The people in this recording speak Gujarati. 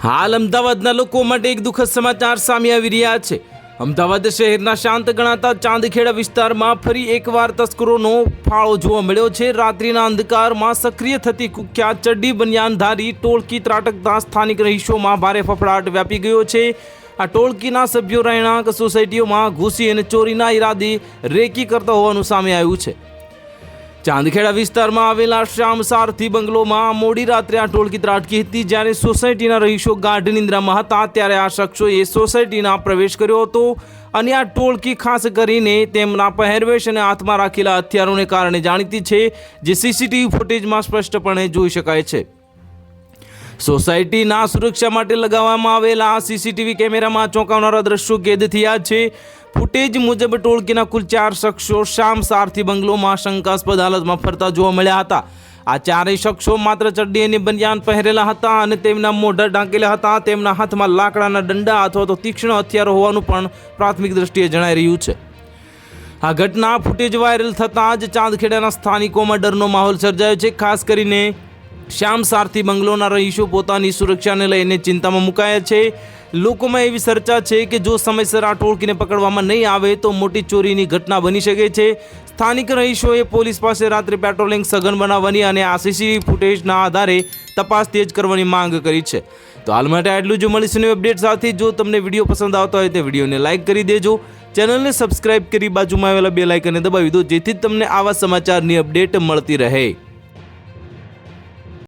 હાલ અમદાવાદના લોકો માટે એક દુઃખદ સમાચાર સામે આવી રહ્યા છે। અમદાવાદ શહેરના શાંત ગણાતા ચાંદખેડા વિસ્તારમાં ફરી એકવાર તસ્કરોનો ફાળો જોવા મળ્યો છે। રાત્રિના અંધકારમાં સક્રિય થતી કુખ્યાત ચડ્ડી બનિયાનધારી ટોળકી ત્રાટકતા સ્થાનિક રહીશોમાં ભારે ફફડાટ વ્યાપી ગયો છે। આ ટોળકીના સભ્યો રહેણાંક સોસાયટીઓમાં ઘૂસી અને ચોરીના ઈરાદે રેકી કરતા હોવાનું સામે આવ્યું છે। ચાંદખેડા વિસ્તારમાં આવેલા શ્યામ સારથી બંગલોમાં મોડી રાત્રે આ ટોળકી ત્રાટકી હતી। જ્યારે સોસાયટીના રહીશો ગાઢ નિંદ્રામાં હતા ત્યારે આ શખ્સોએ સોસાયટીના પ્રવેશ કર્યો હતો અને આ ટોળકી ખાસ કરીને તેમના પહેરવેશ અને હાથમાં રાખેલા હથિયારોને કારણે જાણીતી છે, જે સીસીટીવી ફૂટેજમાં સ્પષ્ટપણે જોઈ શકાય છે। સોસાયટીના સુરક્ષા માટે લગાવવામાં આવેલા સીસીટીવી કેમેરામાં ચોંકાવનારા દ્રશ્યો કેદ થયા છે। ફૂટેજ મુજબ ટોળકીના કુલ 4 શખ્સો શ્યામ સારથી બંગલોમાં શંકાસ્પદ હાલતમાં ફરતા જોવા મળ્યા હતા। આ ચારેય શખ્સો માત્ર ચડ્ડી અને બનિયાન પહેરેલા હતા અને તેમના મોઢા ઢાંકેલા હતા। તેમના હાથમાં લાકડાના દંડા અથવા તો તીક્ષ્ણ હથિયારો હોવાનું પણ પ્રાથમિક દ્રષ્ટિએ જણાઈ રહ્યું છે। આ ઘટના ફૂટેજ વાયરલ થતાં જ ચાંદખેડાના સ્થાનિકોમાં ડરનો માહોલ સર્જાયો છે। ખાસ કરીને શ્યામ સારથી બંગલોના રહીશો પોતાની સુરક્ષાને લઈને ચિંતામાં મુકાયા છે। લોકોમાં એવી ચર્ચા છે કે જો સમયસર આ ટોળકીને પકડવામાં નહીં આવે તો મોટી ચોરીની ઘટના બની શકે છે। સ્થાનિક રહીશોએ પોલીસ પાસે રાત્રે પેટ્રોલિંગ સઘન બનાવવાની અને આ સીસીટીવી ફૂટેજના આધારે તપાસ તેજ કરવાની માંગ કરી છે। તો હાલ માટે આટલું જ। મળીશું નવી અપડેટ સાથે। જો તમને વિડીયો પસંદ આવતો હોય તો વિડીયોને લાઇક કરી દેજો, ચેનલને સબસ્ક્રાઇબ કરી બાજુમાં આવેલા બેલ આઇકનને દબાવી દો, જેથી તમને આવા સમાચારની અપડેટ મળતી રહે।